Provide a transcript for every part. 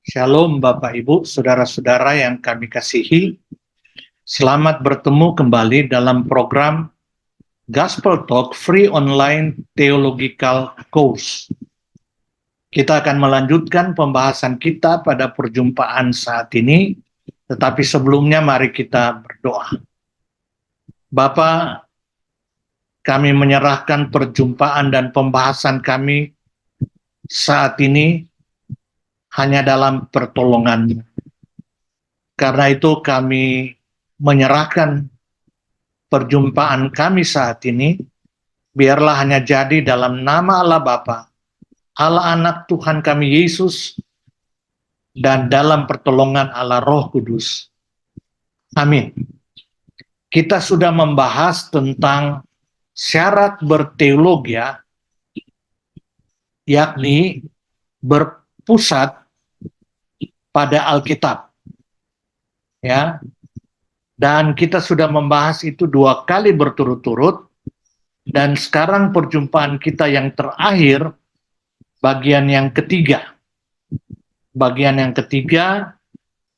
Shalom Bapak Ibu, saudara-saudara yang kami kasihi. Selamat bertemu kembali dalam program Gospel Talk Free Online Theological Course. Kita akan melanjutkan pembahasan kita pada perjumpaan saat ini, tetapi sebelumnya mari kita berdoa. Bapa, kami menyerahkan perjumpaan dan pembahasan kami saat ini hanya dalam pertolongan. Karena itu kami menyerahkan perjumpaan kami saat ini, biarlah hanya jadi dalam nama Allah Bapa, Allah Anak Tuhan kami Yesus, dan dalam pertolongan Allah Roh Kudus. Amin. Kita sudah membahas tentang syarat berteologia, yakni berpusat pada Alkitab. Ya, dan kita sudah membahas itu 2 kali berturut-turut, dan sekarang perjumpaan kita yang terakhir, bagian yang ketiga. Bagian yang ketiga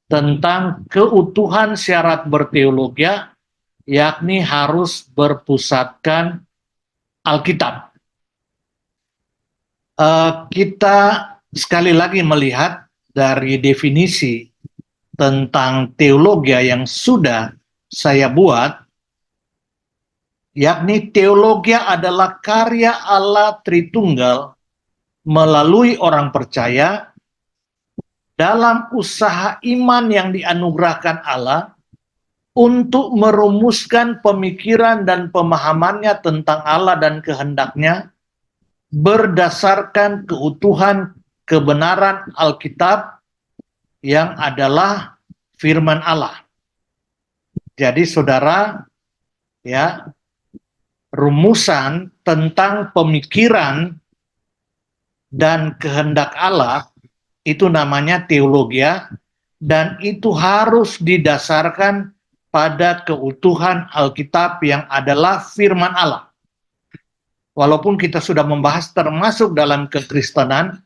tentang keutuhan syarat berteologia, yakni harus berpusatkan Alkitab. Kita sekali lagi melihat dari definisi tentang teologia yang sudah saya buat, yakni teologia adalah karya Allah Tritunggal melalui orang percaya dalam usaha iman yang dianugerahkan Allah untuk merumuskan pemikiran dan pemahamannya tentang Allah dan kehendaknya berdasarkan keutuhan kebenaran Alkitab yang adalah firman Allah. Jadi saudara, ya, rumusan tentang pemikiran dan kehendak Allah itu namanya teologia, dan itu harus didasarkan pada keutuhan Alkitab yang adalah firman Allah. Walaupun kita sudah membahas termasuk dalam kekristenan,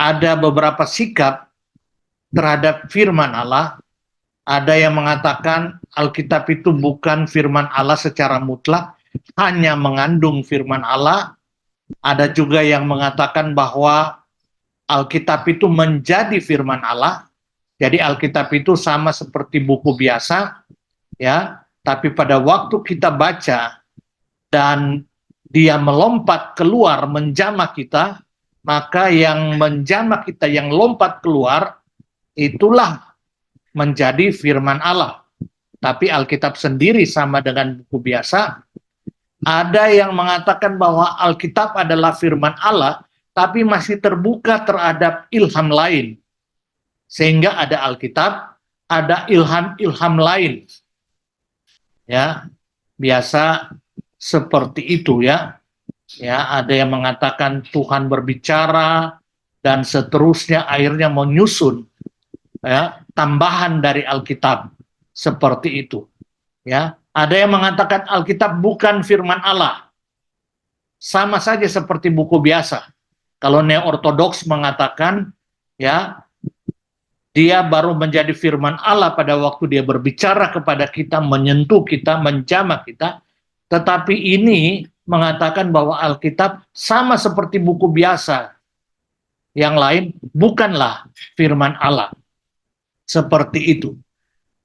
ada beberapa sikap terhadap firman Allah. Ada yang mengatakan Alkitab itu bukan firman Allah secara mutlak, hanya mengandung firman Allah. Ada juga yang mengatakan bahwa Alkitab itu menjadi firman Allah. Jadi Alkitab itu sama seperti buku biasa, ya. Tapi pada waktu kita baca dan dia melompat keluar menjamah kita, maka yang menjamah kita, yang lompat keluar, itulah menjadi firman Allah. Tapi Alkitab sendiri sama dengan buku biasa. Ada yang mengatakan bahwa Alkitab adalah firman Allah, tapi masih terbuka terhadap ilham lain. Sehingga ada Alkitab, ada ilham-ilham lain. Ya, biasa seperti itu ya. Ya, ada yang mengatakan Tuhan berbicara dan seterusnya, akhirnya menyusun ya tambahan dari Alkitab seperti itu. Ya, ada yang mengatakan Alkitab bukan firman Allah. Sama saja seperti buku biasa. Kalau neo-ortodoks mengatakan ya dia baru menjadi firman Allah pada waktu dia berbicara kepada kita, menyentuh kita, menjamah kita. Tetapi ini mengatakan bahwa Alkitab sama seperti buku biasa yang lain, bukanlah firman Allah. Seperti itu.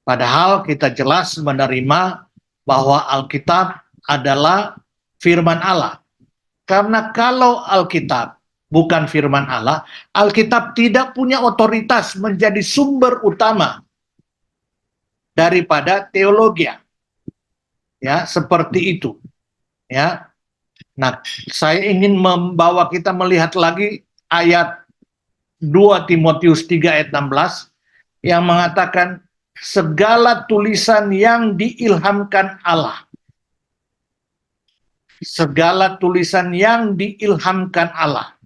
Padahal kita jelas menerima bahwa Alkitab adalah firman Allah. Karena kalau Alkitab bukan firman Allah, Alkitab tidak punya otoritas menjadi sumber utama daripada teologi. Ya, seperti itu. Ya. Nah, saya ingin membawa kita melihat lagi ayat 2 Timotius 3 ayat 16 yang mengatakan segala tulisan yang diilhamkan Allah. Segala tulisan yang diilhamkan Allah.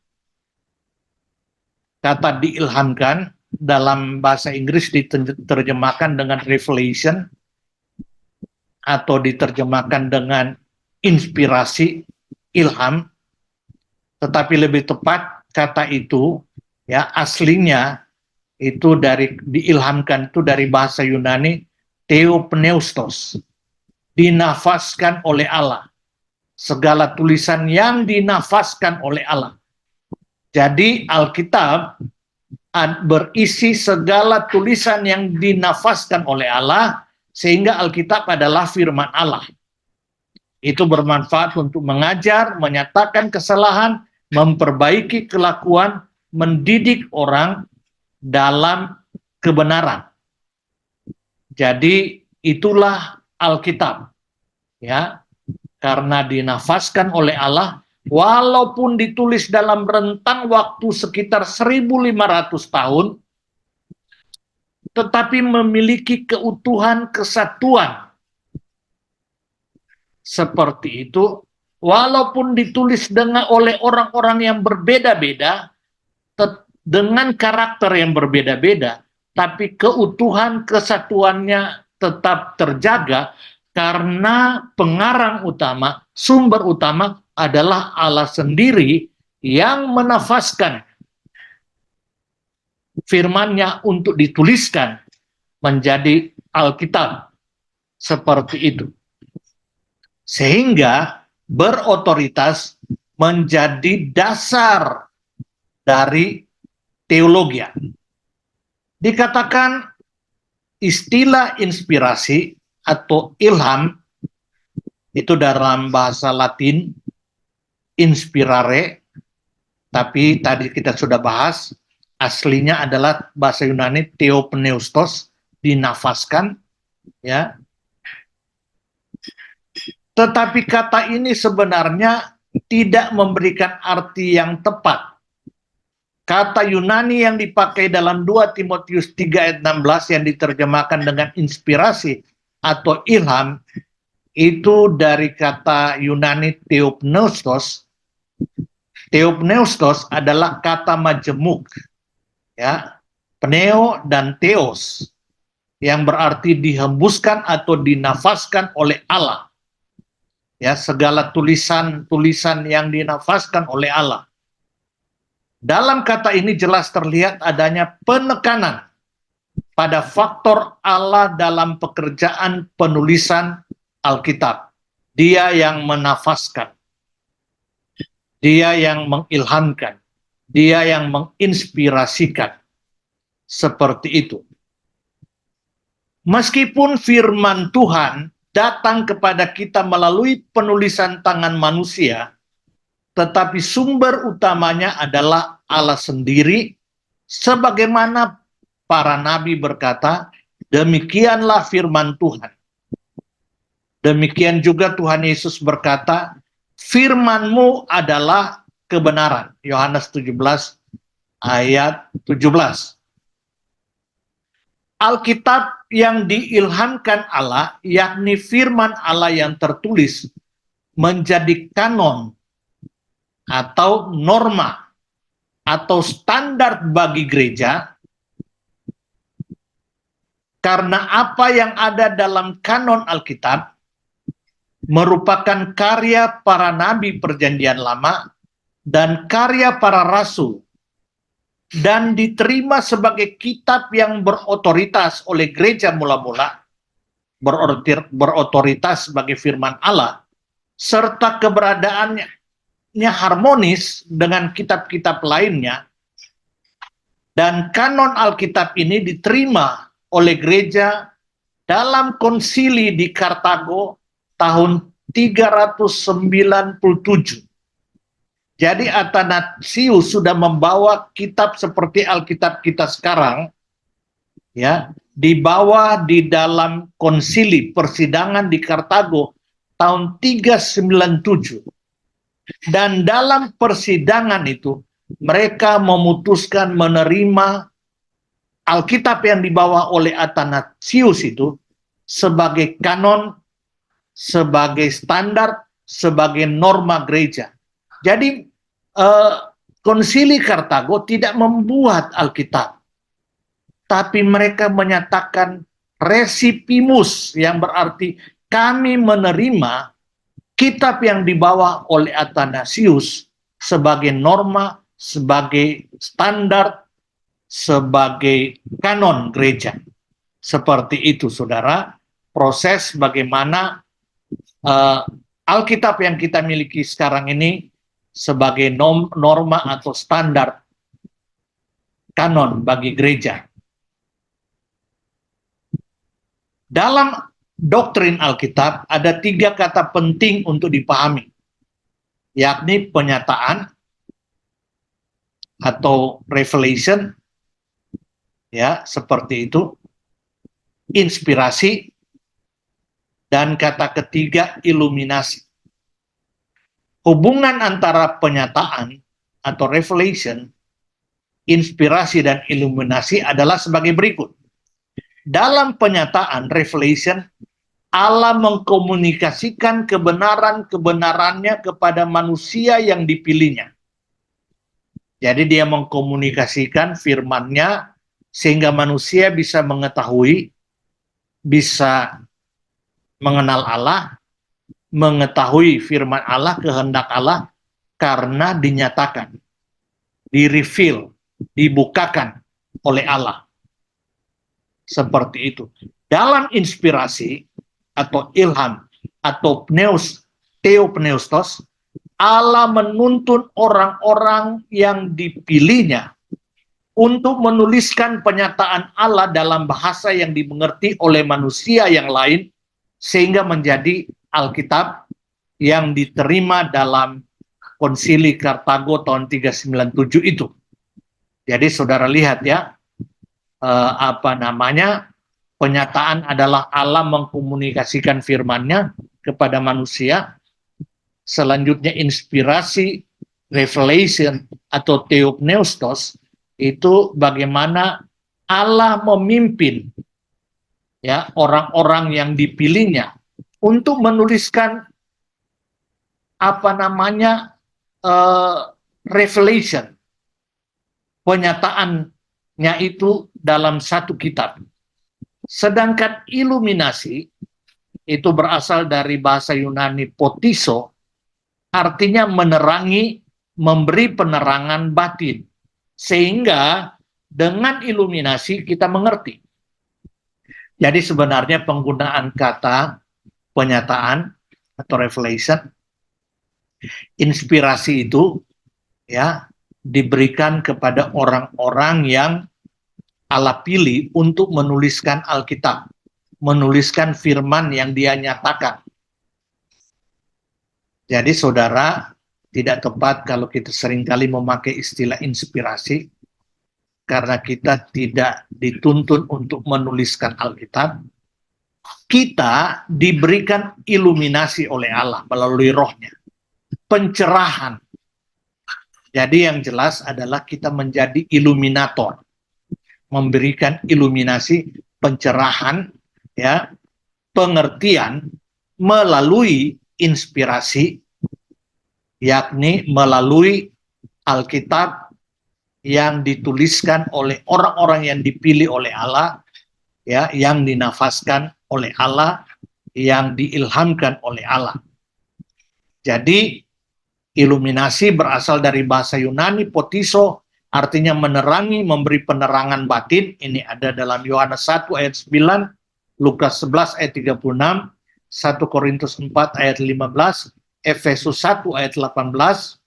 Kata diilhamkan dalam bahasa Inggris diterjemahkan dengan revelation atau diterjemahkan dengan inspirasi, ilham. Tetapi lebih tepat kata itu ya aslinya itu diilhamkan itu dari bahasa Yunani theopneustos, dinafaskan oleh Allah. Segala tulisan yang dinafaskan oleh Allah. Jadi Alkitab berisi segala tulisan yang dinafaskan oleh Allah, sehingga Alkitab adalah firman Allah. Itu bermanfaat untuk mengajar, menyatakan kesalahan, memperbaiki kelakuan, mendidik orang dalam kebenaran. Jadi itulah Alkitab, ya, karena dinafaskan oleh Allah, walaupun ditulis dalam rentang waktu sekitar 1.500 tahun, tetapi memiliki keutuhan kesatuan. Seperti itu, walaupun ditulis oleh orang-orang yang berbeda-beda, dengan karakter yang berbeda-beda, tapi keutuhan kesatuannya tetap terjaga karena pengarang utama, sumber utama adalah Allah sendiri yang menafaskan firman-Nya untuk dituliskan menjadi Alkitab. Seperti itu. Sehingga berotoritas menjadi dasar dari teologi. Dikatakan istilah inspirasi atau ilham itu dalam bahasa Latin inspirare, tapi tadi kita sudah bahas aslinya adalah bahasa Yunani theopneustos, dinafaskan, ya. Tetapi kata ini sebenarnya tidak memberikan arti yang tepat. Kata Yunani yang dipakai dalam 2 Timotius 3 ayat 16 yang diterjemahkan dengan inspirasi atau ilham, itu dari kata Yunani theopneustos. Theopneustos adalah kata majemuk, ya, pneo dan theos, yang berarti dihembuskan atau dinafaskan oleh Allah. Ya, segala tulisan-tulisan yang dinafaskan oleh Allah. Dalam kata ini jelas terlihat adanya penekanan pada faktor Allah dalam pekerjaan penulisan Alkitab. Dia yang menafaskan, dia yang mengilhamkan, dia yang menginspirasikan. Seperti itu. Meskipun firman Tuhan datang kepada kita melalui penulisan tangan manusia, tetapi sumber utamanya adalah Allah sendiri, sebagaimana para nabi berkata, demikianlah firman Tuhan. Demikian juga Tuhan Yesus berkata, firman-Mu adalah kebenaran. Yohanes 17 ayat 17. Alkitab yang diilhamkan Allah, yakni firman Allah yang tertulis, menjadi kanon atau norma atau standar bagi gereja, karena apa yang ada dalam kanon Alkitab merupakan karya para nabi Perjanjian Lama dan karya para rasul, dan diterima sebagai kitab yang berotoritas oleh gereja mula-mula, berotoritas sebagai firman Allah, serta keberadaannya harmonis dengan kitab-kitab lainnya, dan kanon Alkitab ini diterima oleh gereja dalam konsili di Kartago tahun 397. Jadi Athanasius sudah membawa kitab seperti Alkitab kita sekarang, ya, dibawa di dalam konsili persidangan di Kartago tahun 397. Dan dalam persidangan itu mereka memutuskan menerima Alkitab yang dibawa oleh Athanasius itu sebagai kanon, sebagai standar, sebagai norma gereja. Jadi konsili Kartago tidak membuat Alkitab, tapi mereka menyatakan resipimus, yang berarti kami menerima kitab yang dibawa oleh Athanasius sebagai norma, sebagai standar, sebagai kanon gereja. Seperti itu, saudara, proses bagaimana Alkitab yang kita miliki sekarang ini sebagai norma atau standar kanon bagi gereja. Dalam doktrin Alkitab ada 3 kata penting untuk dipahami, yakni penyataan atau revelation, ya seperti itu, inspirasi, dan kata ketiga iluminasi. Hubungan antara penyataan atau revelation, inspirasi, dan iluminasi adalah sebagai berikut. Dalam penyataan revelation, Allah mengkomunikasikan kebenaran-kebenarannya kepada manusia yang dipilihnya. Jadi dia mengkomunikasikan firman-Nya sehingga manusia bisa mengetahui, bisa mengenal Allah, mengetahui firman Allah, kehendak Allah, karena dinyatakan, di-reveal, dibukakan oleh Allah. Seperti itu. Dalam inspirasi atau ilham atau theopneustos, Allah menuntun orang-orang yang dipilihnya untuk menuliskan penyataan Allah dalam bahasa yang dimengerti oleh manusia yang lain, sehingga menjadi Alkitab yang diterima dalam Konsili Kartago tahun 397 itu. Jadi saudara lihat ya, penyataan adalah Allah mengkomunikasikan firman-Nya kepada manusia. Selanjutnya inspirasi, revelation atau theopneustos, itu bagaimana Allah memimpin ya orang-orang yang dipilihnya untuk menuliskan revelation, penyataannya itu dalam satu kitab. Sedangkan iluminasi itu berasal dari bahasa Yunani potiso, artinya menerangi, memberi penerangan batin. Sehingga dengan iluminasi kita mengerti. Jadi sebenarnya penggunaan kata penyataan atau revelation, inspirasi itu ya diberikan kepada orang-orang yang Allah pilih untuk menuliskan Alkitab, menuliskan firman yang Dia nyatakan. Jadi saudara, tidak tepat kalau kita seringkali memakai istilah inspirasi, karena kita tidak dituntun untuk menuliskan Alkitab. Kita diberikan iluminasi oleh Allah melalui rohnya, pencerahan. Jadi yang jelas adalah kita menjadi iluminator, memberikan iluminasi, pencerahan, ya, pengertian melalui inspirasi, yakni melalui Alkitab yang dituliskan oleh orang-orang yang dipilih oleh Allah, ya, yang dinafaskan oleh Allah, yang diilhamkan oleh Allah. Jadi iluminasi berasal dari bahasa Yunani potiso, artinya menerangi, memberi penerangan batin. Ini ada dalam Yohanes 1 ayat 9, Lukas 11 ayat 36, 1 Korintus 4 ayat 15, Efesus 1 ayat 18,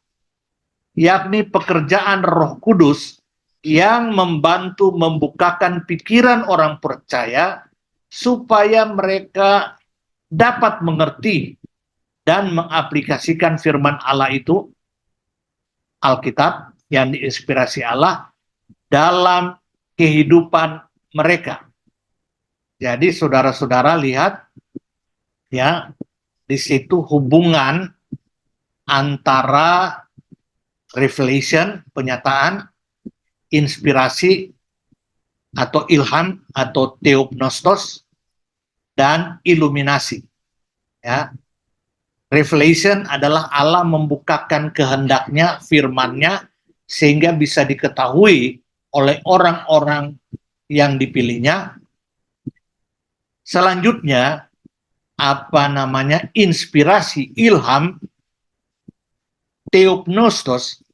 yakni pekerjaan Roh Kudus yang membantu membukakan pikiran orang percaya supaya mereka dapat mengerti dan mengaplikasikan firman Allah itu, Alkitab yang diinspirasi Allah, dalam kehidupan mereka. Jadi saudara-saudara lihat ya, di situ hubungan antara revelation, penyataan, inspirasi atau ilham atau theopneustos, dan iluminasi. Ya, revelation adalah Allah membukakan kehendaknya, firman-Nya, sehingga bisa diketahui oleh orang-orang yang dipilihnya. Selanjutnya, inspirasi, ilham, theopneustos,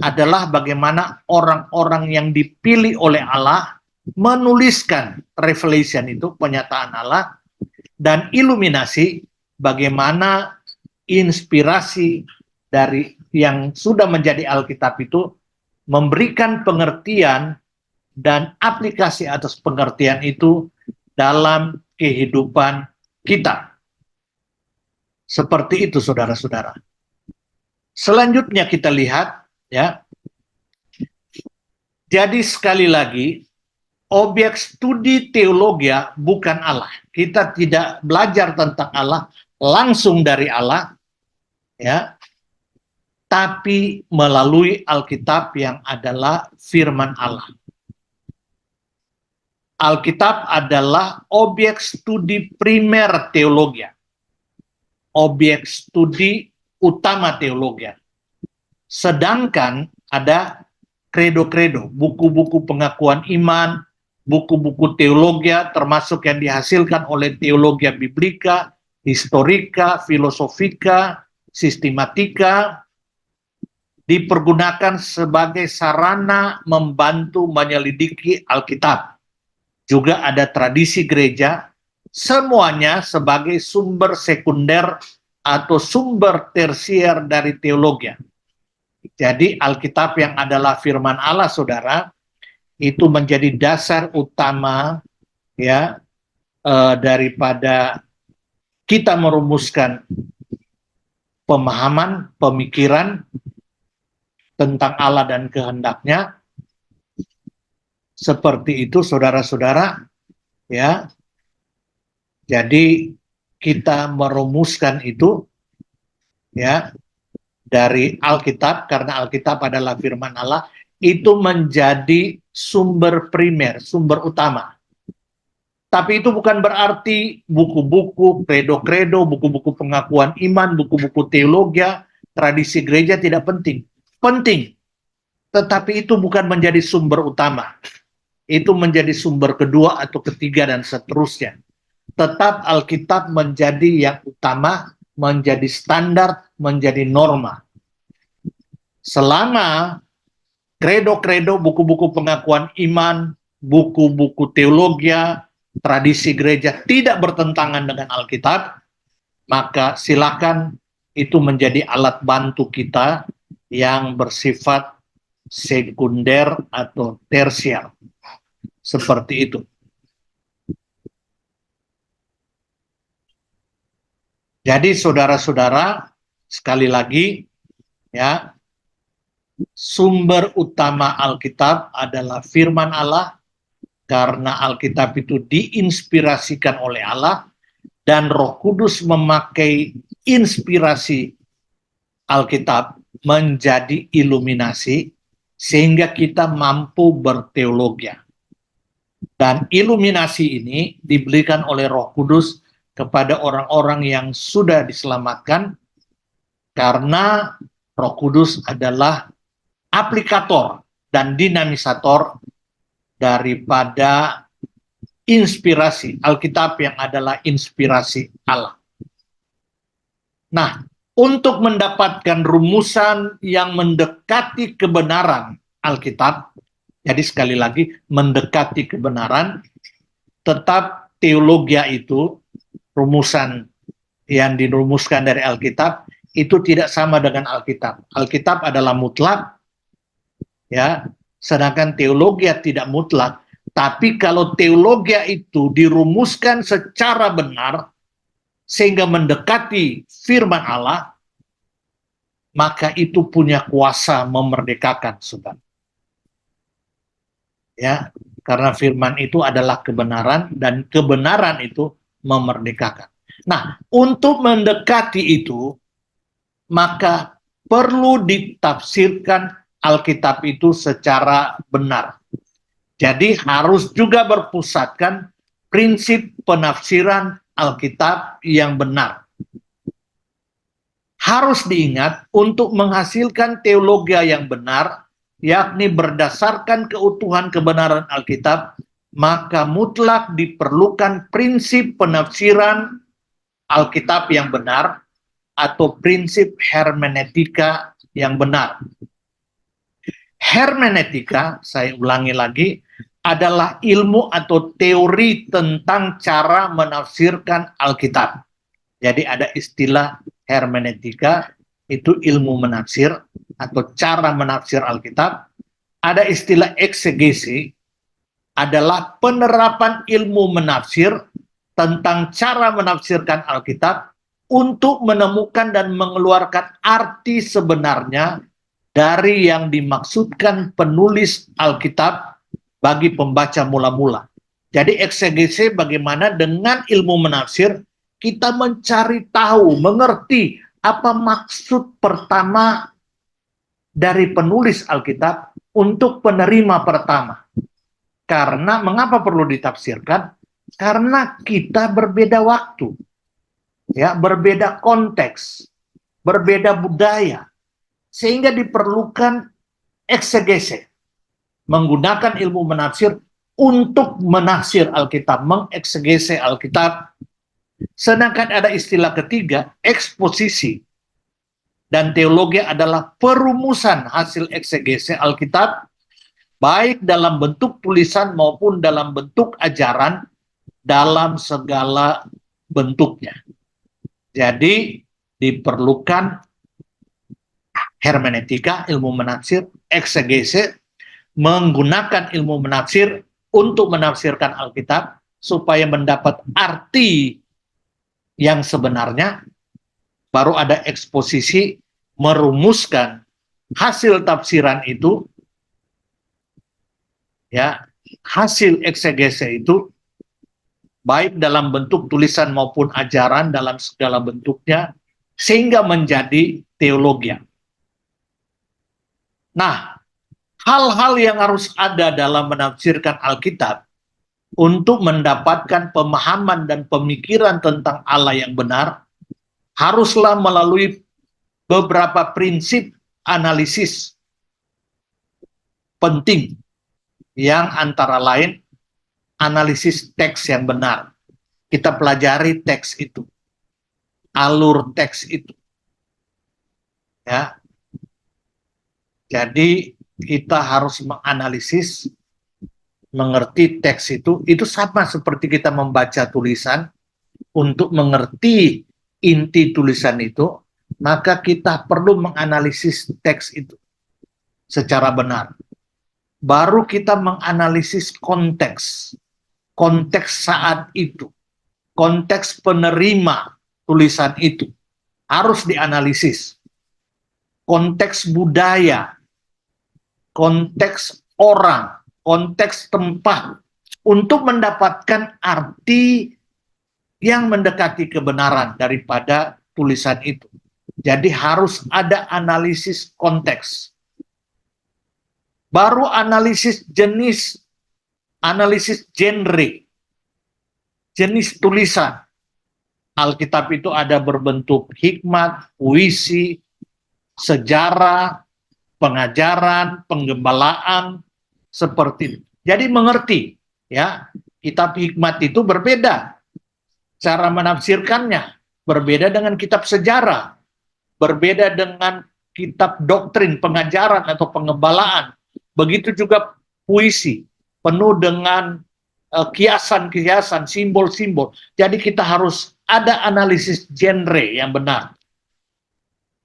adalah bagaimana orang-orang yang dipilih oleh Allah menuliskan revelation itu, penyataan Allah, dan iluminasi, bagaimana inspirasi dari yang sudah menjadi Alkitab itu memberikan pengertian dan aplikasi atas pengertian itu dalam kehidupan kita. Seperti itu, saudara-saudara. Selanjutnya kita lihat, ya. Jadi sekali lagi, objek studi teologi bukan Allah. Kita tidak belajar tentang Allah langsung dari Allah, ya, tapi melalui Alkitab yang adalah firman Allah. Alkitab adalah objek studi primer teologi, objek studi utama teologi. Sedangkan ada kredo-kredo, buku-buku pengakuan iman, buku-buku teologi termasuk yang dihasilkan oleh teologi biblika, historika, filosofika, sistematika, dipergunakan sebagai sarana membantu menyelidiki Alkitab. Juga ada tradisi gereja, semuanya sebagai sumber sekunder atau sumber tersier dari teologi. Jadi Alkitab yang adalah firman Allah, saudara, itu menjadi dasar utama, ya, daripada kita merumuskan pemahaman, pemikiran tentang Allah dan kehendaknya. Seperti itu, saudara-saudara, ya. Jadi kita merumuskan itu, ya, dari Alkitab, karena Alkitab adalah firman Allah, itu menjadi sumber primer, sumber utama. Tapi itu bukan berarti buku-buku, kredo-kredo, buku-buku pengakuan iman, buku-buku teologi, tradisi gereja tidak penting. Penting, tetapi itu bukan menjadi sumber utama. Itu menjadi sumber kedua atau ketiga dan seterusnya. Tetap Alkitab menjadi yang utama, menjadi standar, menjadi norma. Selama kredo-kredo, buku-buku pengakuan iman, buku-buku teologi, tradisi gereja tidak bertentangan dengan Alkitab, maka silakan itu menjadi alat bantu kita yang bersifat sekunder atau tersier. Seperti itu. Jadi saudara-saudara, sekali lagi, ya, sumber utama Alkitab adalah firman Allah, karena Alkitab itu diinspirasikan oleh Allah, dan Roh Kudus memakai inspirasi Alkitab menjadi iluminasi, sehingga kita mampu berteologi. Dan iluminasi ini diberikan oleh Roh Kudus kepada orang-orang yang sudah diselamatkan, karena Roh Kudus adalah aplikator dan dinamisator daripada inspirasi Alkitab yang adalah inspirasi Allah. Nah, untuk mendapatkan rumusan yang mendekati kebenaran Alkitab, jadi sekali lagi mendekati kebenaran, tetap teologi itu, rumusan yang dirumuskan dari Alkitab, itu tidak sama dengan Alkitab. Alkitab adalah mutlak, ya, sedangkan teologi tidak mutlak. Tapi kalau teologi itu dirumuskan secara benar, sehingga mendekati firman Allah, maka itu punya kuasa memerdekakan, saudara. Ya, karena firman itu adalah kebenaran, dan kebenaran itu memerdekakan. Nah, untuk mendekati itu, maka perlu ditafsirkan Alkitab itu secara benar. Jadi harus juga berpusatkan prinsip penafsiran Alkitab yang benar. Harus diingat, untuk menghasilkan teologi yang benar, yakni berdasarkan keutuhan kebenaran Alkitab, maka mutlak diperlukan prinsip penafsiran Alkitab yang benar, atau prinsip hermeneutika yang benar. Hermeneutika, saya ulangi lagi, adalah ilmu atau teori tentang cara menafsirkan Alkitab. Jadi ada istilah hermeneutika, itu ilmu menafsir atau cara menafsir Alkitab. Ada istilah eksegesi, adalah penerapan ilmu menafsir tentang cara menafsirkan Alkitab untuk menemukan dan mengeluarkan arti sebenarnya dari yang dimaksudkan penulis Alkitab bagi pembaca mula-mula. Jadi eksegese bagaimana dengan ilmu menafsir kita mencari tahu, mengerti apa maksud pertama dari penulis Alkitab untuk penerima pertama. Karena mengapa perlu ditafsirkan? Karena kita berbeda waktu, ya, berbeda konteks, berbeda budaya, sehingga diperlukan eksegese, menggunakan ilmu menafsir untuk menafsir Alkitab, mengeksegese Alkitab. Sedangkan ada istilah ketiga, eksposisi, dan teologi adalah perumusan hasil eksegese Alkitab, baik dalam bentuk tulisan maupun dalam bentuk ajaran, dalam segala bentuknya. Jadi diperlukan hermeneutika, ilmu menafsir, eksegese, menggunakan ilmu menafsir untuk menafsirkan Alkitab supaya mendapat arti yang sebenarnya. Baru ada eksposisi, merumuskan hasil tafsiran itu, ya, hasil eksegese itu baik dalam bentuk tulisan maupun ajaran dalam segala bentuknya, sehingga menjadi teologi. Nah, hal-hal yang harus ada dalam menafsirkan Alkitab untuk mendapatkan pemahaman dan pemikiran tentang Allah yang benar haruslah melalui beberapa prinsip analisis penting, yang antara lain analisis teks yang benar. Kita pelajari teks itu, alur teks itu, ya. Jadi kita harus menganalisis, mengerti teks itu sama seperti kita membaca tulisan. Untuk mengerti inti tulisan itu, maka kita perlu menganalisis teks itu secara benar. Baru kita menganalisis konteks, konteks saat itu, konteks penerima tulisan itu harus dianalisis. Konteks budaya, konteks orang, konteks tempat, untuk mendapatkan arti yang mendekati kebenaran daripada tulisan itu. Jadi harus ada analisis konteks. Baru analisis jenis, analisis genre, jenis tulisan. Alkitab itu ada berbentuk hikmat, puisi, sejarah, pengajaran, penggembalaan, seperti itu. Jadi mengerti, ya, kitab hikmat itu berbeda. Cara menafsirkannya berbeda dengan kitab sejarah, berbeda dengan kitab doktrin, pengajaran atau pengembalaan. Begitu juga puisi, penuh dengan kiasan-kiasan, simbol-simbol. Jadi kita harus ada analisis genre yang benar.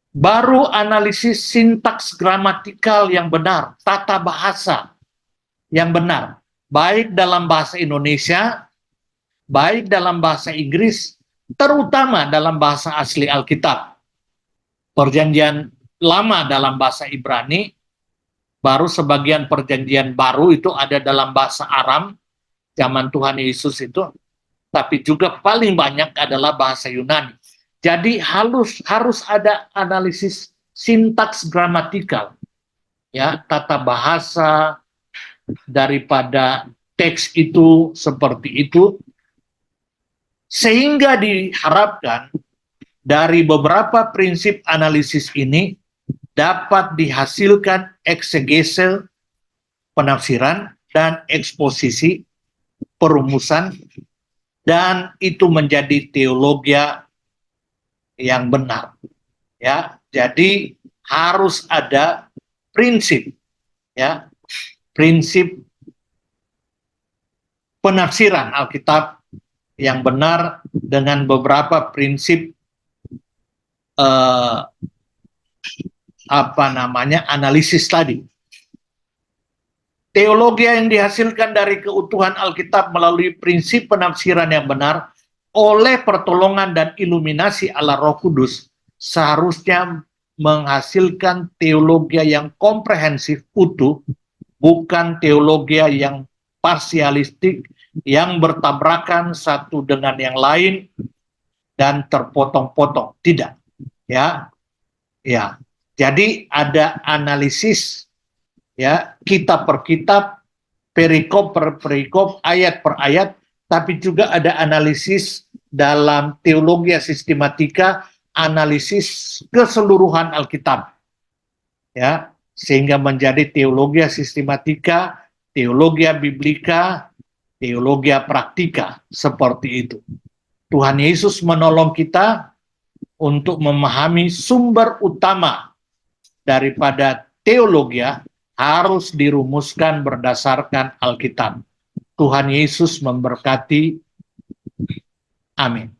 Baru analisis sintaks gramatikal yang benar, tata bahasa yang benar, baik dalam bahasa Indonesia, baik dalam bahasa Inggris, terutama dalam bahasa asli Alkitab. Perjanjian lama dalam bahasa Ibrani, baru sebagian perjanjian baru itu ada dalam bahasa Aram, zaman Tuhan Yesus itu, tapi juga paling banyak adalah bahasa Yunani. Jadi harus ada analisis sintaks gramatikal, ya, tata bahasa daripada teks itu seperti itu, sehingga diharapkan dari beberapa prinsip analisis ini dapat dihasilkan eksegese, penafsiran, dan eksposisi, perumusan, dan itu menjadi teologi yang benar. Ya, jadi harus ada prinsip ya, prinsip penafsiran Alkitab yang benar dengan beberapa prinsip analisis tadi. Teologi yang dihasilkan dari keutuhan Alkitab melalui prinsip penafsiran yang benar oleh pertolongan dan iluminasi Allah Roh Kudus seharusnya menghasilkan teologi yang komprehensif utuh, bukan teologi yang parsialistik yang bertabrakan satu dengan yang lain dan terpotong-potong. Tidak, ya. Ya. Jadi ada analisis, ya, kitab per kitab, perikop per perikop, ayat per ayat, tapi juga ada analisis dalam teologi sistematika, analisis keseluruhan Alkitab, ya, sehingga menjadi teologi sistematika, teologi biblika, teologi praktika, seperti itu. Tuhan Yesus menolong kita untuk memahami sumber utama daripada teologi harus dirumuskan berdasarkan Alkitab. Tuhan Yesus memberkati. Amin.